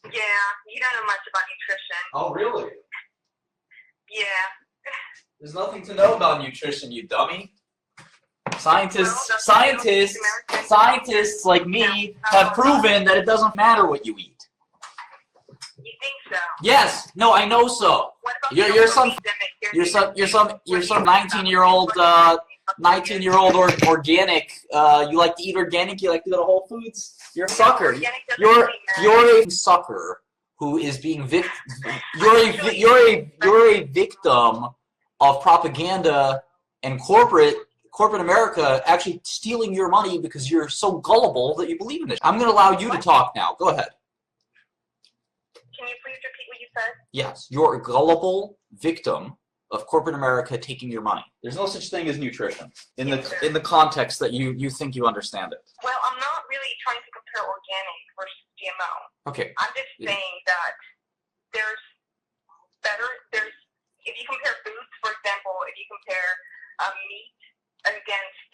Yeah, you don't know much about nutrition. Oh, really? Yeah. There's nothing to know about nutrition, you dummy. Scientists like me have proven that it doesn't matter what you eat. You think so? Yes. No, I know so. You're some 19-year-old organic. You like to eat organic. You like to go to Whole Foods. You're a sucker. You're a sucker who is being you're a victim of propaganda and corporate America actually stealing your money because you're so gullible that you believe in it. I'm going to allow you to talk now. Go ahead. Can you please repeat what you said? Yes, you're a gullible victim of corporate America taking your money. There's no such thing as nutrition in the context that you think you understand it. Well, I'm not really trying to compare organic versus GMO. Okay. I'm just saying that if you compare foods, for example, if you compare meat against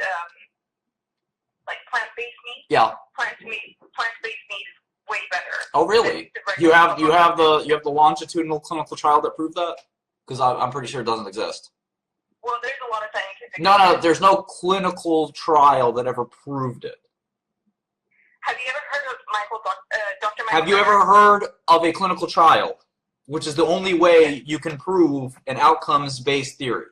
like plant-based meat. Yeah. Plant-based meat is way better. Oh, really? You have the longitudinal clinical trial that proved that? Because I'm pretty sure it doesn't exist. Well, there's a lot of scientific. No, there's no clinical trial that ever proved it. Have you ever heard of Dr. Michael? Have you ever heard of a clinical trial, which is the only way you can prove an outcomes-based theory?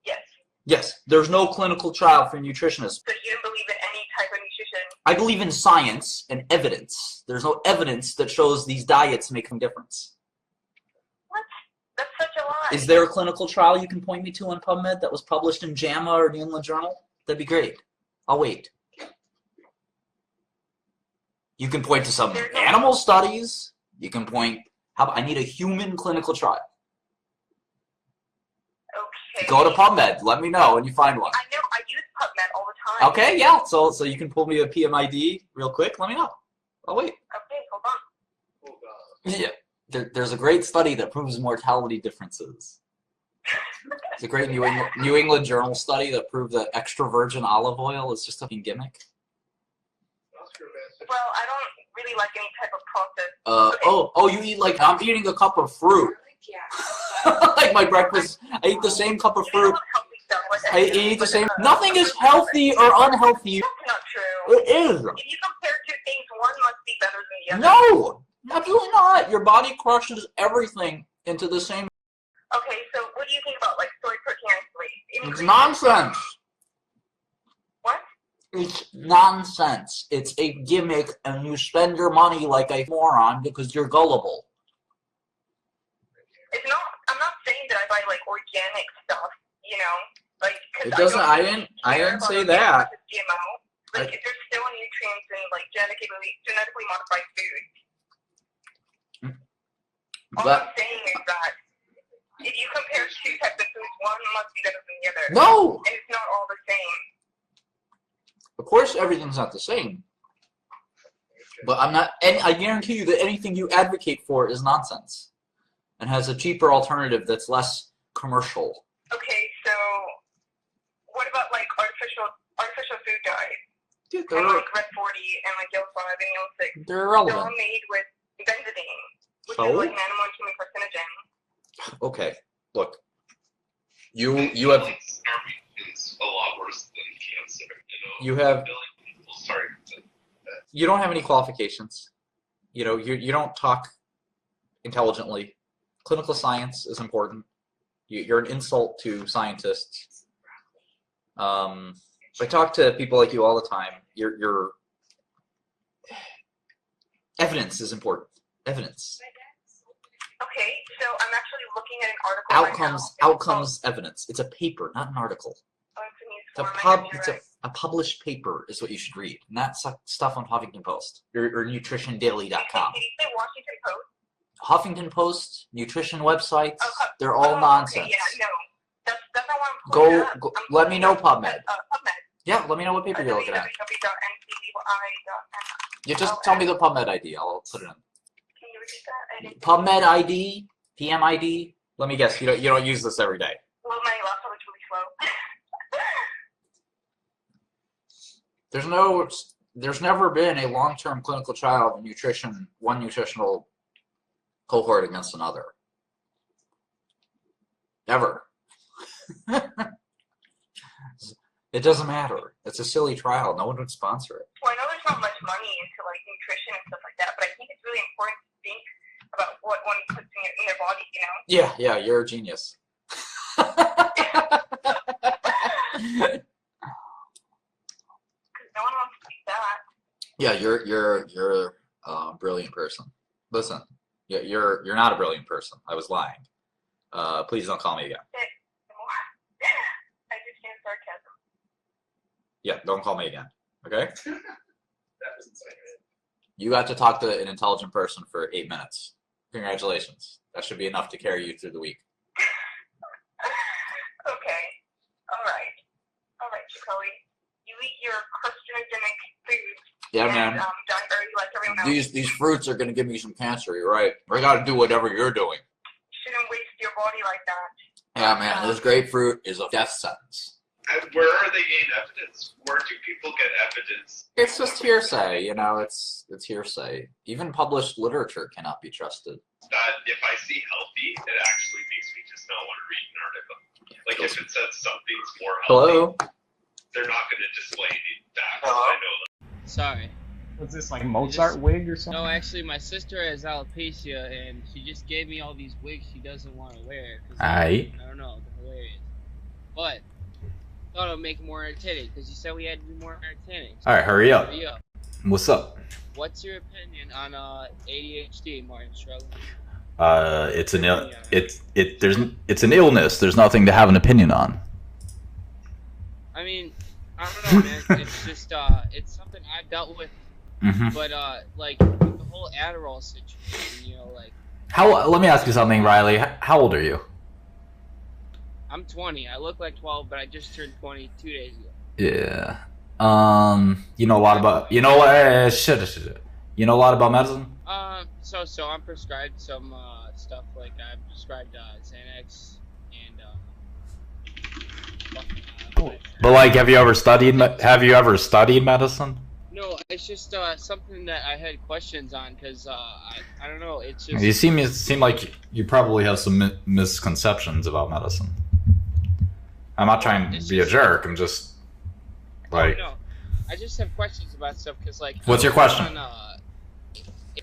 Yes. Yes, there's no clinical trial for nutritionists. So you don't believe in any type of nutrition? I believe in science and evidence. There's no evidence that shows these diets make a difference. What? That's such a lie. Is there a clinical trial you can point me to on PubMed that was published in JAMA or New England Journal? That'd be great. I'll wait. You can point to some animal studies. You can point. I need a human clinical trial. Okay. Go to PubMed. Let me know when you find one. I know. I use PubMed all the time. Okay, yeah. So you can pull me a PMID real quick. Let me know. I'll wait. Okay, hold on. Oh, God. Yeah. There's a great study that proves mortality differences. It's a great New England Journal study that proved that extra virgin olive oil is just a gimmick. Well, I don't really like any type of processed. You eat like I'm eating a cup of fruit. Like my breakfast, I eat the same cup of fruit. I eat the same. Nothing is healthy or unhealthy. That's not true. It is. If you compare two things, one must be better than the other. No, absolutely not. Your body crushes everything into the same. Okay, so what do you think about like soy protein isolate? It's nonsense. What? It's nonsense. It's a gimmick, and you spend your money like a moron because you're gullible. It's not. I'm not saying that I buy like organic stuff. You know, like. It doesn't. I didn't say that. GMO. Like, if there's still nutrients in like genetically modified food. All I'm saying is that if you compare two types of foods, one must be better than the other. No. And it's not all the same. Of course, everything's not the same. But I'm not. And I guarantee you that anything you advocate for is nonsense, and has a cheaper alternative that's less commercial. Okay, so what about like artificial food dyes? Dude, and like Red 40 and like Yellow 5 and Yellow 6. They're irrelevant. They're all made with benzidine, which So? is like an animal and human carcinogen. Okay, look. You have. It's a lot worse than cancer. You have. Sorry. You don't have any qualifications. You don't talk intelligently. Clinical science is important. You're an insult to scientists. I talk to people like you all the time. Your evidence is important. Evidence. Okay, so I'm actually looking at an article Outcomes evidence. It's a paper, not an article. A published paper is what you should read, not stuff on Huffington Post or nutritiondaily.com. Did you say Washington Post? Huffington Post, nutrition websites, they're all nonsense. Okay, yeah, no. That's not what I'm pulling Go let me know PubMed. PubMed. Yeah, let me know what paper you're looking at. www.ncbi.net. You just tell me the PubMed ID. I'll put it in. Can you repeat that? PubMed ID, PMID. Let me guess. You don't use this every day. Well, my laptop is really slow. There's there's never been a long-term clinical trial of nutrition, one nutritional cohort against another. Ever. It doesn't matter. It's a silly trial. No one would sponsor it. Well, I know there's not much money into like nutrition and stuff like that, but I think it's really important to think about what one puts in their body, you know? Yeah, you're a genius. Because no one wants to do that. Yeah, you're a brilliant person. Listen, you're not a brilliant person. I was lying. Please don't call me again. I understand sarcasm. Yeah, don't call me again. Okay? That doesn't sound good. You got to talk to an intelligent person for 8 minutes. Congratulations. That should be enough to carry you through the week. Okay. All right, Shkreli. You eat your carcinogenic foods. Yeah, and, man. Die early like everyone else. These fruits are going to give me some cancer. You're right. I got to do whatever you're doing. Shouldn't waste your body like that. Yeah, man. This grapefruit is a death sentence. And where are they getting evidence? Where do people get evidence? It's just hearsay, you know. It's hearsay. Even published literature cannot be trusted. That if I see healthy, it actually makes me just not want to read an article. Like if it says something's more healthy, Hello? they're not going to display any facts. Hello? I know that. Sorry. What's this, like Mozart wig or something? No, actually, my sister has alopecia, and she just gave me all these wigs she doesn't want to wear. Aight. I don't know, they're hilarious. But thought it would make it more entertaining because you said we had to be more entertaining. So Alright, hurry up. hurry up. What's up? What's your opinion on ADHD, Martin Shkreli? It's an illness. There's nothing to have an opinion on. I mean, I don't know, man. It's just it's something I've dealt with. Mm-hmm. But like the whole adderal situation, you know, like Let me ask you something, Riley. How old are you? I'm 20. I look like 12, but I just turned 20 2 days ago. Yeah. You know a lot about You know a lot about medicine? So I'm prescribed some stuff like I'm prescribed Xanax and But like, have you ever studied medicine? No, it's just something that I had questions on because I don't know. It's just You seem like you probably have some misconceptions about medicine. I'm not trying to be a jerk. I'm just like. No, I just have questions about stuff because like. What's your question? On,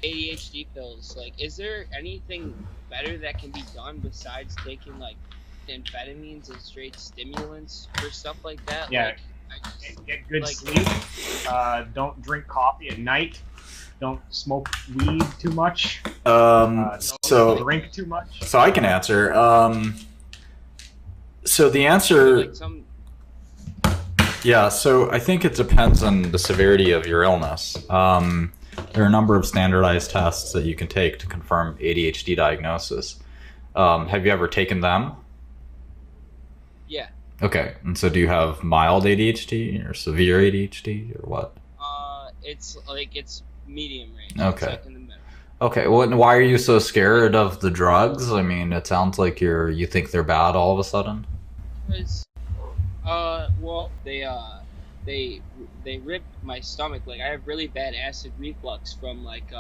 ADHD pills. Like, is there anything better that can be done besides taking like amphetamines and straight stimulants for stuff like that? Yeah. Like, I just, Get good like- sleep. Don't drink coffee at night. Don't smoke weed too much. Don't So drink too much. So I can answer. So the answer, like some. yeah. So I think it depends on the severity of your illness. There are a number of standardized tests that you can take to confirm ADHD diagnosis. Have you ever taken them? Yeah. Okay. And so do you have mild ADHD or severe ADHD or what? It's medium range. Okay. It's like in the middle. Okay. Well, and why are you so scared of the drugs? I mean, it sounds like you think they're bad all of a sudden. Because, well, they ripped my stomach. Like, I have really bad acid reflux from like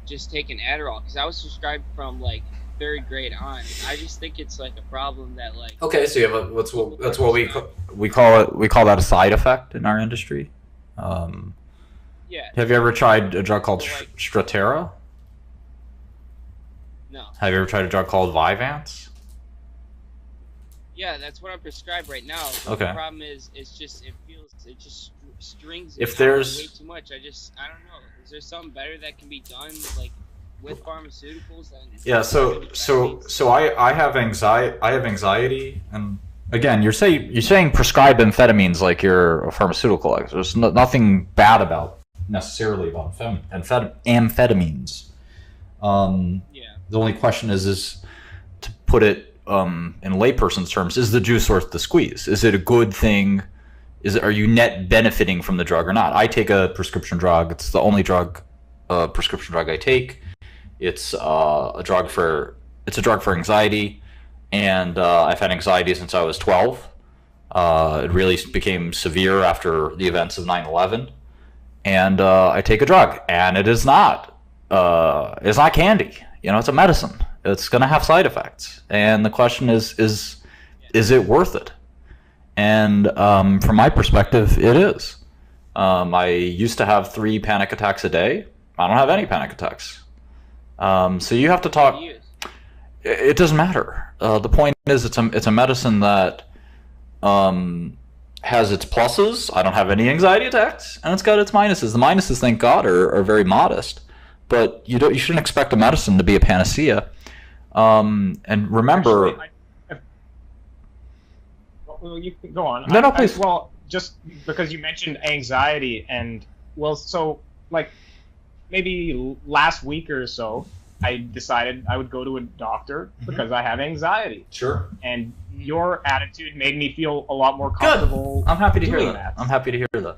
just taking Adderall because I was prescribed from like 3rd grade on. I just think it's like a problem that like. Okay, so you have that's what we call that a side effect in our industry. Yeah. Have you ever tried a drug called Like- Strattera? No. Have you ever tried a drug called Vyvanse? Yeah, that's what I'm prescribed right now. But Okay. The problem is, it just strings. If it out there's- way too much, I don't know. Is there something better that can be done, like with pharmaceuticals? And Yeah. So I have anxiety, and again, you're saying prescribe amphetamines like you're a pharmaceutical expert. There's nothing bad necessarily about amphetamines. Yeah. The only question is to put it in layperson's terms, is the juice worth the squeeze? Is it a good thing? Are you net benefiting from the drug or not? I take a prescription drug. It's the only prescription drug I take. It's a drug for anxiety, and I've had anxiety since I was 12. It really became severe after the events of 9/11. and I take a drug, and it's not candy. You know, it's a medicine. It's going to have side effects, and the question is it worth it? And from my perspective, it is. I used to have 3 panic attacks a day. I don't have any panic attacks. So you have to talk. It doesn't matter. The point is, it's a medicine that has its pluses. I don't have any anxiety attacks, and it's got its minuses. The minuses, thank God, are very modest. But you shouldn't expect a medicine to be a panacea. And remember. Actually, well, you can go on. No, please. Well, just because you mentioned anxiety, and so like maybe last week or so, I decided I would go to a doctor because I have anxiety. Sure. And your attitude made me feel a lot more comfortable. Good. I'm happy to hear doing that. I'm happy to hear that.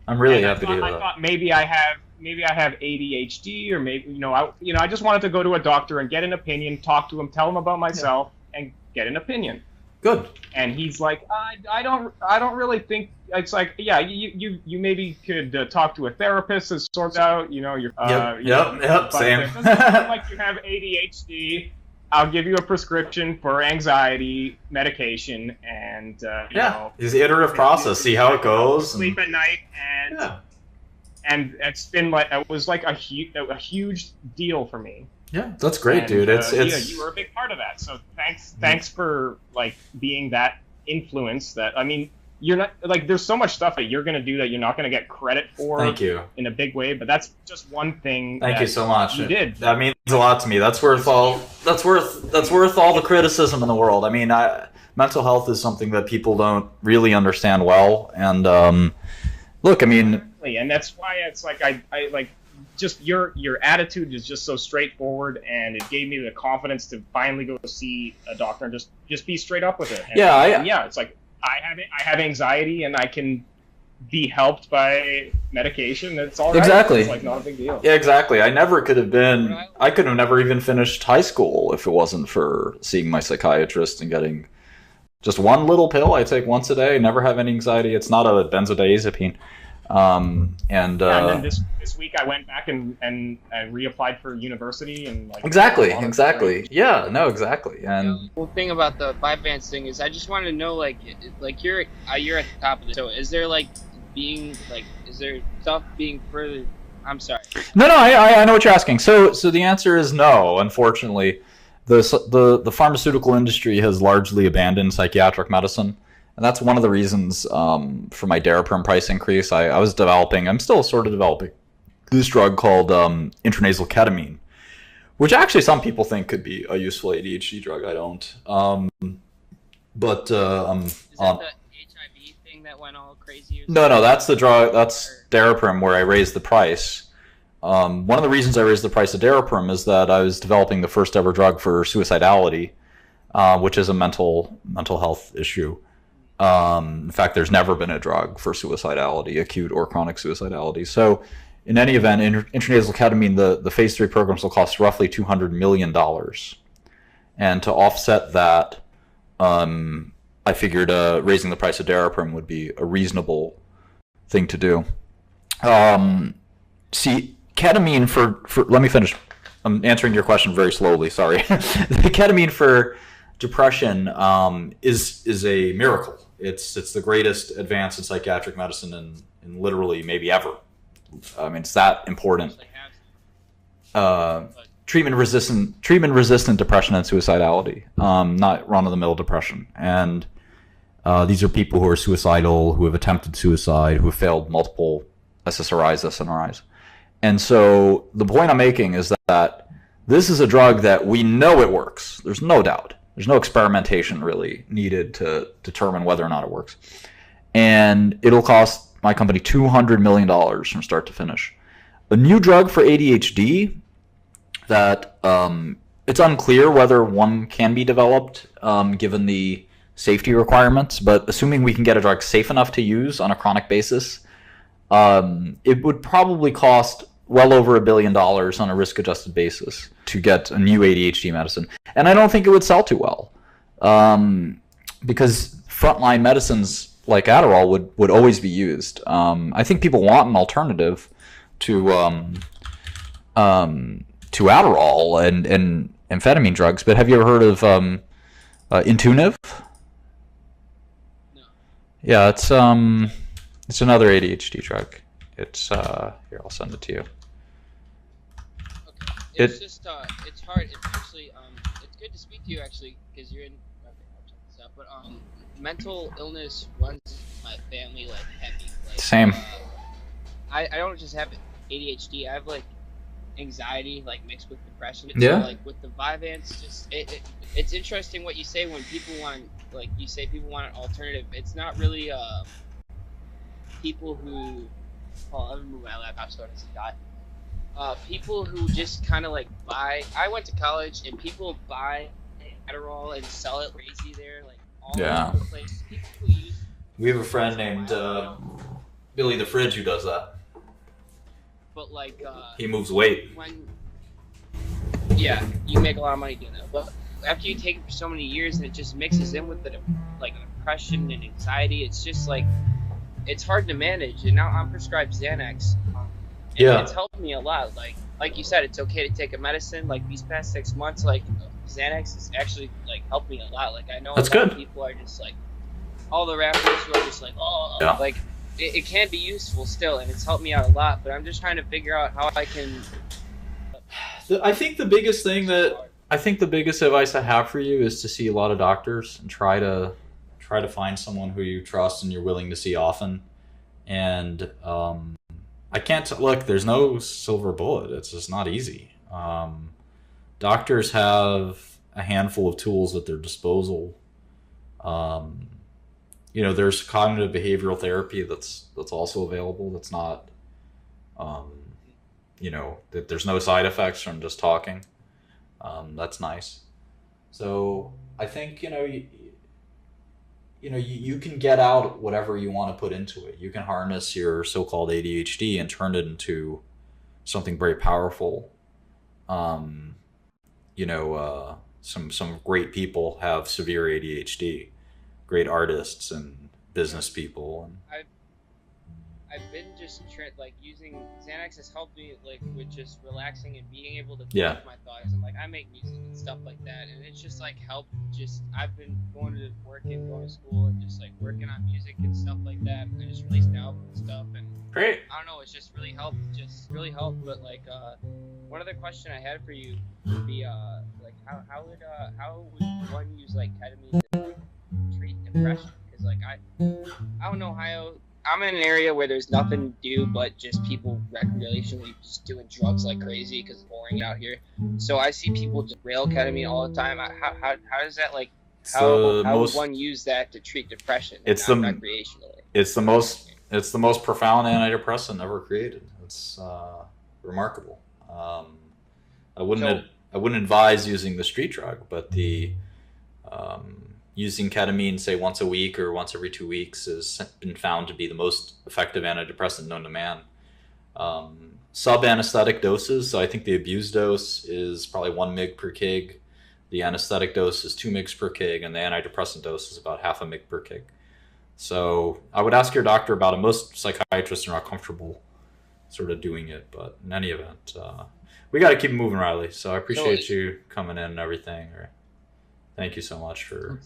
I'm really happy to hear that. I thought maybe I have ADHD, or maybe I just wanted to go to a doctor and get an opinion, talk to him, tell him about myself, and get an opinion. Good. And he's like, I don't really think. It's like, yeah, you maybe could talk to a therapist and sort out, your same. It doesn't sound like you have ADHD. I'll give you a prescription for anxiety medication, and it's the iterative process. See how it goes. Sleep at night, and it's been like it was like a huge deal for me. Yeah, that's great, dude. It's you were a big part of that. So thanks for like being that influence. That I mean, you're not like there's so much stuff that you're gonna do that you're not gonna get credit for. Thank you. In a big way, but that's just one thing. Thank you so much. You did. That means a lot to me. That's worth all the criticism in the world. I mean, mental health is something that people don't really understand well, and look, I mean, and that's why it's like I like. Just your attitude is just so straightforward, and it gave me the confidence to finally go see a doctor and just be straight up with it. And, it's like I have anxiety, and I can be helped by medication. It's all right. Exactly. It's like not a big deal. Yeah, exactly. I could have never even finished high school if it wasn't for seeing my psychiatrist and getting just one little pill I take once a day. Never have any anxiety. It's not a benzodiazepine. And then this week I went back and I reapplied for university and like exactly. Yeah, no, exactly. And the cool thing about the Vyvanse thing is I just wanted to know like you're at the top of it. So is there is there stuff being further? I'm sorry. No, I know what you're asking. So the answer is no. Unfortunately, the pharmaceutical industry has largely abandoned psychiatric medicine. And that's one of the reasons for my 𝗟𝗢𝗢 price increase. I'm still sort of developing this drug called intranasal ketamine, which actually some people think could be a useful ADHD drug. I don't. Is that the HIV thing that went all crazy? No, that's the drug. That's 𝗟𝗢𝗢𝗢, where I raised the price. One of the reasons I raised the price of 𝗟𝗢𝗢𝗢 is that I was developing the first ever drug for suicidality, which is a mental health issue. In fact, there's never been a drug for suicidality, acute or chronic suicidality. So in any event, intranasal ketamine, the phase 3 programs will cost roughly $200 million. And to offset that, I figured raising the price of 𝗟𝗢𝗢𝗢𝗢 would be a reasonable thing to do. See, ketamine for let me finish. I'm answering your question very slowly, sorry. The ketamine for depression is a miracle. It's the greatest advance in psychiatric medicine in literally maybe ever. I mean, it's that important. Treatment-resistant depression and suicidality, not run-of-the-mill depression. And these are people who are suicidal, who have attempted suicide, who have failed multiple SSRIs, SNRIs. And so the point I'm making is that this is a drug that we know it works. There's no doubt. There's no experimentation really needed to determine whether or not it works. And it'll cost my company $200 million from start to finish. A new drug for ADHD that it's unclear whether one can be developed given the safety requirements, but assuming we can get a drug safe enough to use on a chronic basis, it would probably cost well over $1 billion on a risk-adjusted basis to get a new ADHD medicine. And I don't think it would sell too well because frontline medicines like Adderall would always be used. I think people want an alternative to Adderall and amphetamine drugs. But have you ever heard of Intuitive? No. Yeah, it's another ADHD drug. It's here, I'll send it to you. Okay. It's just it's hard. It's actually it's good to speak to you actually because you're in. Okay, I'll check this out. But mental illness runs my family like heavy. Like, Same. I don't just have ADHD. I have like anxiety like mixed with depression. Yeah. So, like with the Vyvanse, just it's interesting what you say when people want, like you say people want an alternative. It's not really people who. Oh, let me move my laptop so it doesn't die. People who just kind of like buy. I went to college and people buy Adderall and sell it crazy there, like all over the place. People who use. We have a friend named Billy the Fridge who does that. But like he moves weight. Yeah, you make a lot of money doing that. But after you take it for so many years and it just mixes in with the like depression and anxiety, it's just like it's hard to manage. And now I'm prescribed Xanax. And it's helped me a lot. Like you said, it's okay to take a medicine. Like these past 6 months, like Xanax has actually like helped me a lot. Like I know That's a lot good. of people are just like all the rappers who are just like like it can be useful still, and it's helped me out a lot. But I'm just trying to figure out how I can. I think the biggest advice I have for you is to see a lot of doctors and try to find someone who you trust and you're willing to see often. And I can't look. There's no silver bullet. It's just not easy. Doctors have a handful of tools at their disposal. There's cognitive behavioral therapy that's also available. That's not, that there's no side effects from just talking. That's nice. So I think you can get out whatever you want to put into it. You can harness your so-called ADHD and turn it into something very powerful. Some great people have severe ADHD. Great artists and business people. And I've been just like using Xanax has helped me like with just relaxing and being able to Yeah. my thoughts, and like I make music and stuff like that, and it's just like helped. Just I've been going to work and going to school and just like working on music and stuff like that. And I just released an album and stuff, and great. I don't know, it's just really helped. But like one other question I had for you would be like how would one use like ketamine to like, treat depression? Because like I don't know how. I'm in an area where there's nothing to do but just people recreationally just doing drugs like crazy because it's boring out here. So I see people just rail ketamine all the time. How does that like how would one use that to treat depression? Recreationally. It's the most profound antidepressant ever created. It's remarkable. I wouldn't advise using the street drug, but the using ketamine, say once a week or once every 2 weeks, has been found to be the most effective antidepressant known to man. Sub-anesthetic doses, so I think the abused dose is probably 1 mg per kg. The anesthetic dose is 2 mg per kg, and the antidepressant dose is about 0.5 mg per kg. So I would ask your doctor about it. Most psychiatrists are not comfortable sort of doing it, but in any event, we got to keep moving, Riley. So I appreciate you coming in and everything. Thank you so much for